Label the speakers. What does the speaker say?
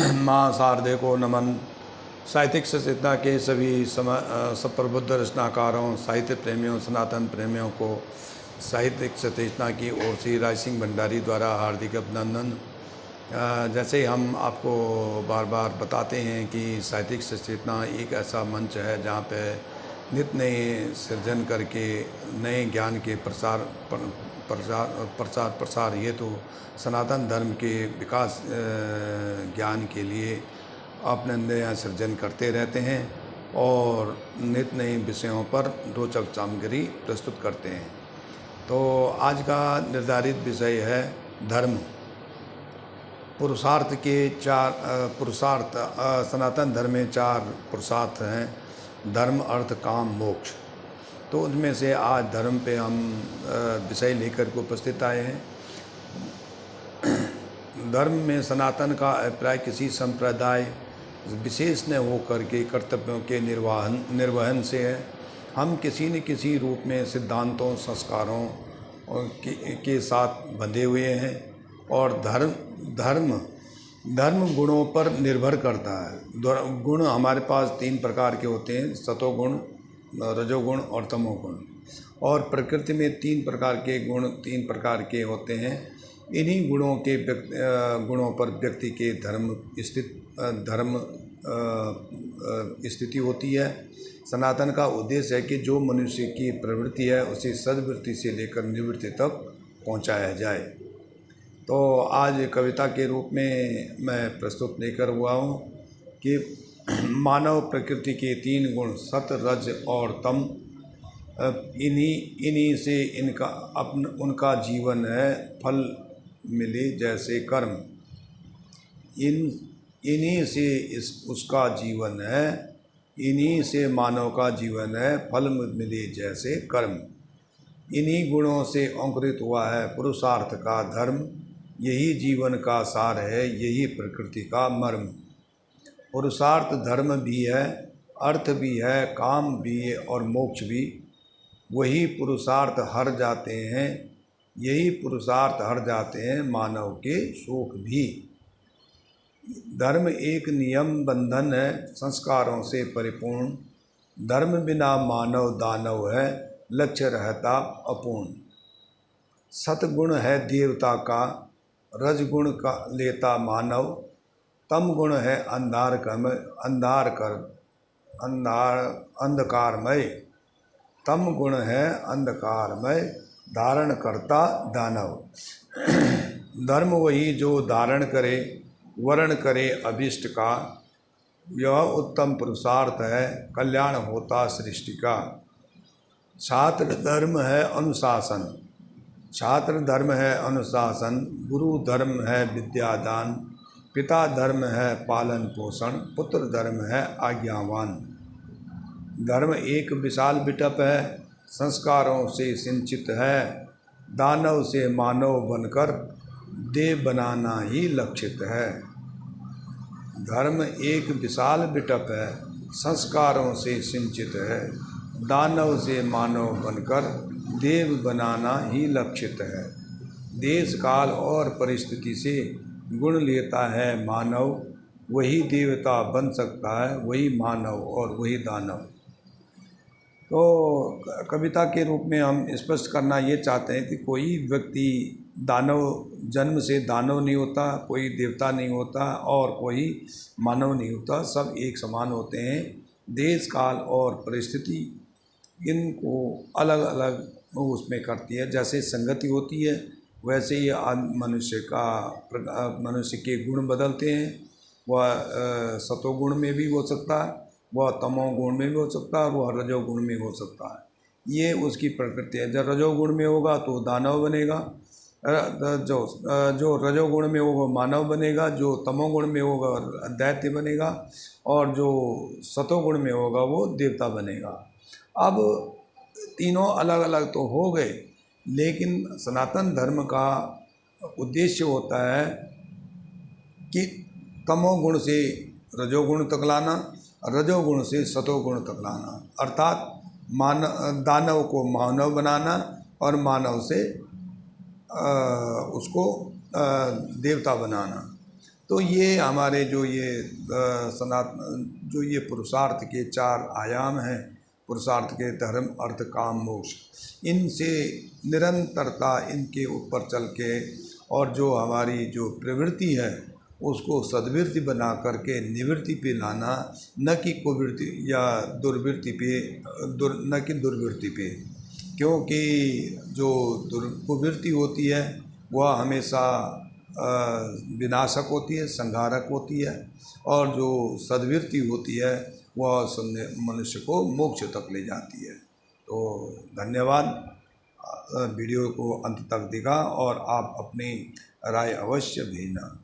Speaker 1: माँ शारदे को नमन। साहित्यिक सचेतना के सभी सब प्रबुद्ध रचनाकारों, साहित्य प्रेमियों, सनातन प्रेमियों को साहित्यिक सचेतना की ओर से राज सिंह भंडारी द्वारा हार्दिक अभिनंदन। जैसे हम आपको बार बार बताते हैं कि साहित्यिक सचेतना एक ऐसा मंच है जहाँ पे नित्य नए सृजन करके नए ज्ञान के प्रसार हेतु सनातन धर्म के विकास ज्ञान के लिए अपने नया सृजन करते रहते हैं और नित्य नए विषयों पर रोचक सामग्री प्रस्तुत करते हैं। तो आज का निर्धारित विषय है धर्म। पुरुषार्थ के पुरुषार्थ सनातन धर्म में 4 पुरुषार्थ हैं: धर्म, अर्थ, काम, मोक्ष। तो उनमें से आज धर्म पे हम विषय लेकर के उपस्थित आए हैं। धर्म में सनातन का अभिप्राय किसी संप्रदाय विशेष न होकर के कर्तव्यों के निर्वहन से है। हम किसी न किसी रूप में सिद्धांतों, संस्कारों के साथ बंधे हुए हैं और धर्म गुणों पर निर्भर करता है। गुण हमारे पास 3 प्रकार के होते हैं: सतोगुण, रजोगुण और तमोगुण। और प्रकृति में 3 प्रकार के गुण 3 प्रकार के होते हैं। इन्हीं गुणों पर व्यक्ति के स्थिति होती है। सनातन का उद्देश्य है कि जो मनुष्य की प्रवृत्ति है उसे सद्वृत्ति से लेकर निवृत्ति तक पहुंचाया जाए। तो आज कविता के रूप में मैं प्रस्तुत लेकर हुआ हूँ कि मानव प्रकृति के 3 गुण सत, रज और तम, इन्हीं से उनका जीवन है। फल मिले जैसे कर्म, इन्हीं से उसका जीवन है। इन्हीं से मानव का जीवन है। फल मिले जैसे कर्म। इन्हीं गुणों से अंकुरित हुआ है पुरुषार्थ का धर्म। यही जीवन का सार है, यही प्रकृति का मर्म। पुरुषार्थ धर्म भी है, अर्थ भी है, काम भी है और मोक्ष भी। वही पुरुषार्थ हर जाते हैं, यही पुरुषार्थ हर जाते हैं मानव के शोक भी। धर्म एक नियम बंधन है, संस्कारों से परिपूर्ण। धर्म बिना मानव दानव है, लक्ष्य रहता अपूर्ण। सतगुण है देवता का, रजगुण का लेता मानव। तम गुण है अंधकारमय। तम गुण है अंधकारमय, धारण करता दानव। धर्म वही जो धारण करे, वर्ण करे अभिष्ट का। यह उत्तम पुरुषार्थ है, कल्याण होता सृष्टि का। छात्र धर्म है अनुशासन। छात्र धर्म है अनुशासन। गुरु धर्म है विद्यादान। पिता धर्म है पालन पोषण। पुत्र धर्म है आज्ञावान। धर्म एक विशाल बिटप है, संस्कारों से सिंचित है। दानव से मानव बनकर देव बनाना ही लक्षित है। धर्म एक विशाल बिटप है, संस्कारों से सिंचित है। दानव से मानव बनकर देव बनाना ही लक्षित है। देश काल और परिस्थिति से गुण लेता है मानव। वही देवता बन सकता है, वही मानव और वही दानव। तो कविता के रूप में हम स्पष्ट करना ये चाहते हैं कि कोई व्यक्ति दानव जन्म से दानव नहीं होता, कोई देवता नहीं होता और कोई मानव नहीं होता। सब एक समान होते हैं। देश काल और परिस्थिति इनको अलग अलग उसमें करती है। जैसे संगति होती है वैसे ही मनुष्य के गुण बदलते हैं। वह सतोगुण में भी हो सकता है, वह तमोगुण में भी हो सकता है और वह रजोगुण में हो सकता है। ये उसकी प्रकृति है। जब रजोगुण में होगा तो दानव बनेगा, जो रजोगुण में होगा मानव बनेगा, जो तमोगुण में होगा दैत्य बनेगा और जो सतोगुण में होगा वो देवता बनेगा। अब तीनों अलग अलग तो हो गए, लेकिन सनातन धर्म का उद्देश्य होता है कि तमोगुण से रजोगुण तक लाना, रजोगुण से सतोगुण तक लाना, अर्थात दानव को मानव बनाना और मानव से उसको देवता बनाना। तो ये हमारे जो ये जो ये पुरुषार्थ के 4 आयाम हैं, पुरुषार्थ के धर्म अर्थ काम मोक्ष, इनसे निरंतरता इनके ऊपर चल के और जो हमारी जो प्रवृत्ति है उसको सद्वृत्ति बना करके निवृत्ति पे लाना, न कि कुवृत्ति या दुर्वृत्ति पे न कि दुर्वृत्ति पे। क्योंकि जो कुवृत्ति होती है वह हमेशा विनाशक होती है, संहारक होती है, और जो सद्वृत्ति होती है वह मनुष्य को मोक्ष तक ले जाती है। तो धन्यवाद। वीडियो को अंत तक देखा और आप अपनी राय अवश्य भेजना।